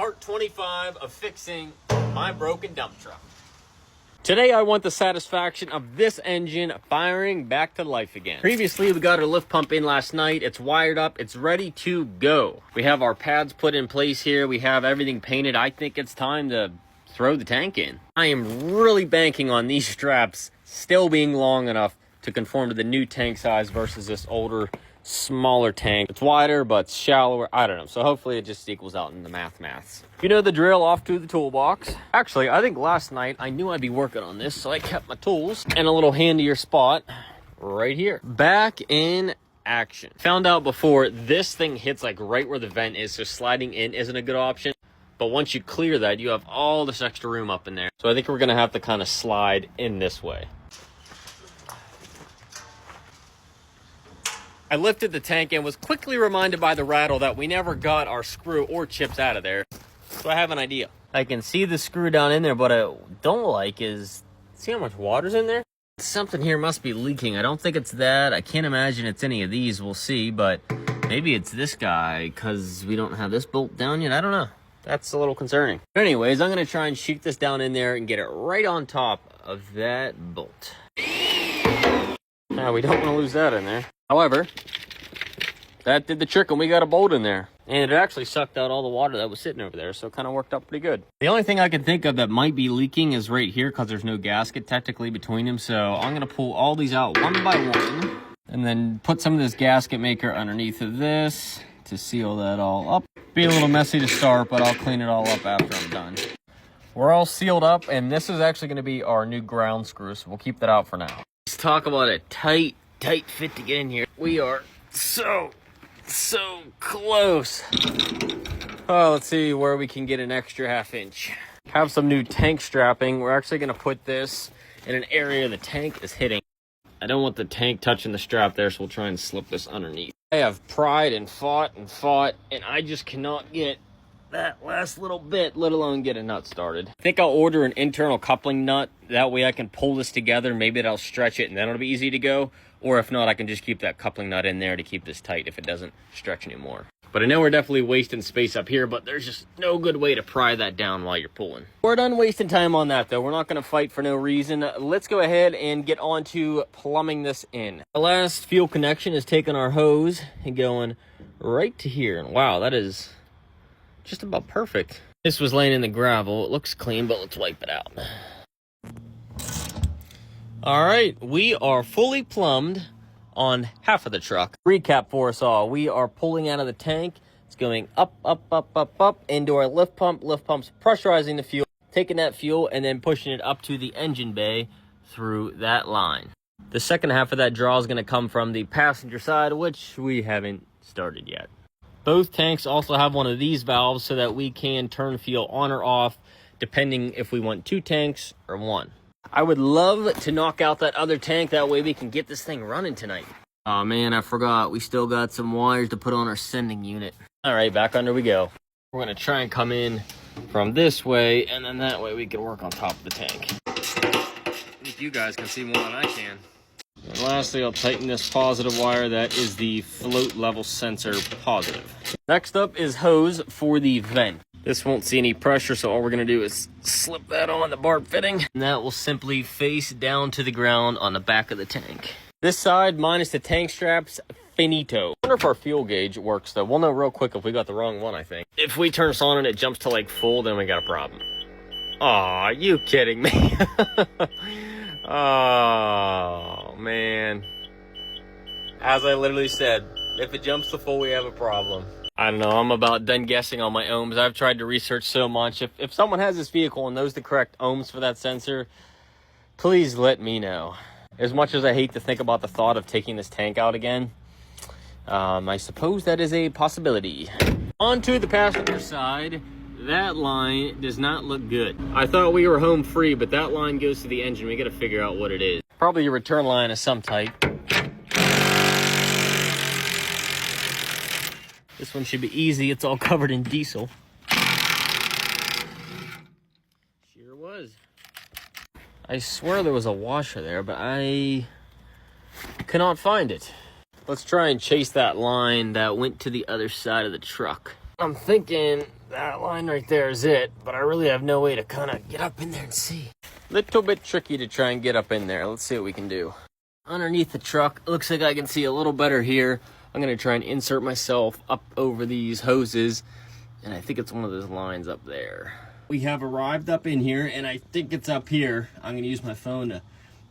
part 25 of fixing my broken dump truck. Today I want the satisfaction of this engine firing back to life again. Previously we got our lift pump in last night. It's wired up, it's ready to go. We have our pads put in place here, we have everything painted. I think it's time to throw the tank in. I am really banking on these straps still being long enough to conform to the new tank size versus this older, smaller tank. It's wider, but it's shallower. I don't know. So hopefully it just equals out in the maths. You know the drill, off to the toolbox. Actually, I think last night I knew I'd be working on this, so I kept my tools in a little handier spot right here. Back in action. Found out before, this thing hits like right where the vent is, so sliding in isn't a good option. But once you clear that, you have all this extra room up in there. So I think we're gonna have to kind of slide in this way. I lifted the tank and was quickly reminded by the rattle that we never got our screw or chips out of there. So I have an idea. I can see the screw down in there, but I don't like is, see how much water's in there? Something here must be leaking. I don't think it's that. I can't imagine it's any of these. We'll see, but maybe it's this guy because we don't have this bolt down yet. I don't know. That's a little concerning. But anyways, I'm going to try and shoot this down in there and get it right on top of that bolt. Now, we don't want to lose that in there. However, that did the trick and we got a bolt in there. And it actually sucked out all the water that was sitting over there, so it kind of worked out pretty good. The only thing I can think of that might be leaking is right here because there's no gasket technically between them. So I'm going to pull all these out one by one and then put some of this gasket maker underneath of this to seal that all up. Be a little messy to start, but I'll clean it all up after I'm done. We're all sealed up, and this is actually going to be our new ground screw, so we'll keep that out for now. Let's talk about a tight fit to get in here. We are so close. Oh, let's see where we can get an extra ½ inch. Have some new tank strapping. We're actually going to put this in an area the tank is hitting. I don't want the tank touching the strap there, so we'll try and slip this underneath. I have pried and fought, and I just cannot get that last little bit, let alone get a nut started. I think I'll order an internal coupling nut. That way I can pull this together. Maybe that'll stretch it and then it'll be easy to go. Or if not, I can just keep that coupling nut in there to keep this tight if it doesn't stretch anymore. But I know we're definitely wasting space up here, but there's just no good way to pry that down while you're pulling. We're done wasting time on that though. We're not gonna fight for no reason. Let's go ahead and get on to plumbing this in. The last fuel connection is taking our hose and going right to here. And wow, that is just about perfect. This was laying in the gravel. It looks clean, but let's wipe it out. All right, we are fully plumbed on half of the truck. Recap for us all. We are pulling out of the tank. It's going up into our lift pump. Lift pump's pressurizing the fuel, taking that fuel and then pushing it up to the engine bay through that line. The second half of that draw is gonna come from the passenger side, which we haven't started yet. Both tanks also have one of these valves so that we can turn fuel on or off depending if we want 2 tanks or 1. I would love to knock out that other tank. That way we can get this thing running tonight. Oh man, I forgot. We still got some wires to put on our sending unit. All right, back under we go. We're gonna try and come in from this way, and then that way we can work on top of the tank. I think you guys can see more than I can. And lastly, I'll tighten this positive wire. That is the float level sensor positive. Next up is hose for the vent. This won't see any pressure, so all we're gonna do is slip that on the barb fitting, and that will simply face down to the ground on the back of the tank. This side, minus the tank straps, finito. I wonder if our fuel gauge works though. We'll know real quick if we got the wrong one, I think. If we turn this on and it jumps to like full, then we got a problem. Aw, you kidding me? Oh, man. As I literally said, if it jumps to full, we have a problem. I don't know, I'm about done guessing on my ohms. I've tried to research so much. If someone has this vehicle and knows the correct ohms for that sensor, please let me know. As much as I hate to think about the thought of taking this tank out again, I suppose that is a possibility. Onto the passenger side, that line does not look good. I thought we were home free, but that line goes to the engine. We gotta figure out what it is. Probably a return line of some type. This one should be easy. It's all covered in diesel. Sure was. I swear there was a washer there, but I cannot find it. Let's try and chase that line that went to the other side of the truck. I'm thinking that line right there is it, but I really have no way to kind of get up in there and see. Little bit tricky to try and get up in there. Let's see what we can do. Underneath the truck, looks like I can see a little better here. I'm gonna try and insert myself up over these hoses, and I think it's one of those lines up there. We have arrived up in here, and I think it's up here. I'm gonna use my phone to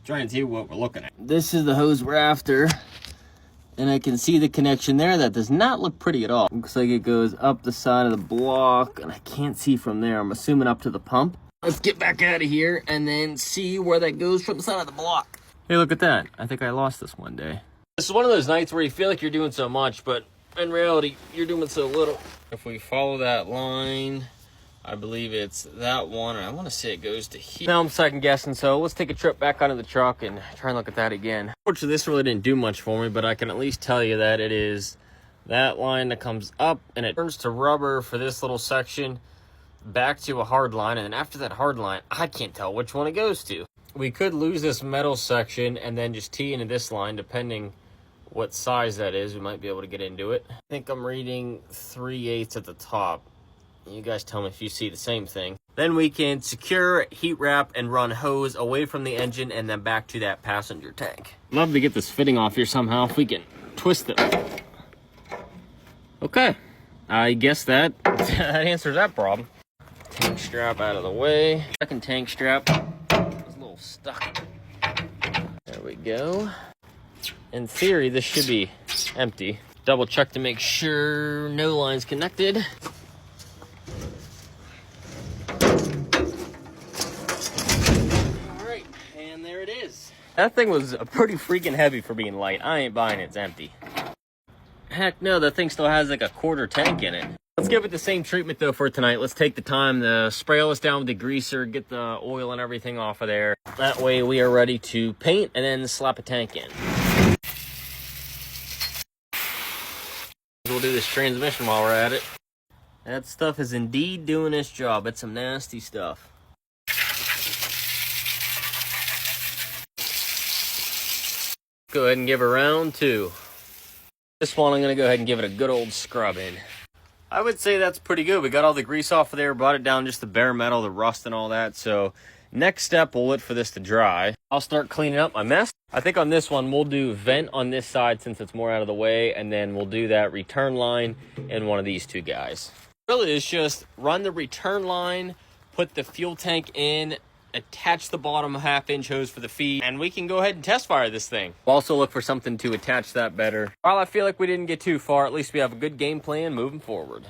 try and see what we're looking at. This is the hose we're after, and I can see the connection there. That does not look pretty at all. Looks like it goes up the side of the block, and I can't see from there. I'm assuming up to the pump. Let's get back out of here and then see where that goes from the side of the block. Hey, look at that. I think I lost this one day. This is one of those nights where you feel like you're doing so much, but in reality, you're doing so little. If we follow that line, I believe it's that one, and I want to say it goes to here. Now I'm second guessing, so let's take a trip back onto the truck and try and look at that again. Fortunately, this really didn't do much for me, but I can at least tell you that it is that line that comes up, and it turns to rubber for this little section, back to a hard line, and then after that hard line, I can't tell which one it goes to. We could lose this metal section and then just tee into this line, depending what size that is. We might be able to get into it. I think I'm reading 3/8 at the top. You guys tell me if you see the same thing. Then we can secure, heat wrap, and run hose away from the engine and then back to that passenger tank. Love to get this fitting off here somehow if we can twist it. Okay, I guess that answers that problem. Tank strap out of the way. Second tank strap is a little stuck. There we go. In theory, this should be empty. Double check to make sure no line's connected. All right, and there it is. That thing was pretty freaking heavy for being light. I ain't buying it, it's empty. Heck no, that thing still has like a quarter tank in it. Let's give it the same treatment though for tonight. Let's take the time to spray all this down with degreaser, get the oil and everything off of there. That way we are ready to paint and then slap a tank in. We'll do this transmission while we're at it. That stuff is indeed doing its job. It's some nasty stuff. Go ahead and give it round two. This one I'm gonna go ahead and give it a good old scrub in. I would say that's pretty good. We got all the grease off of there, brought it down just the bare metal, the rust and all that. So next step, we'll wait for this to dry. I'll start cleaning up my mess. I think on this one, we'll do vent on this side since it's more out of the way, and then we'll do that return line in one of these two guys. Really, it's just run the return line, put the fuel tank in, attach the bottom half-inch hose for the feed, and we can go ahead and test fire this thing. We'll also look for something to attach that better. While I feel like we didn't get too far, at least we have a good game plan moving forward.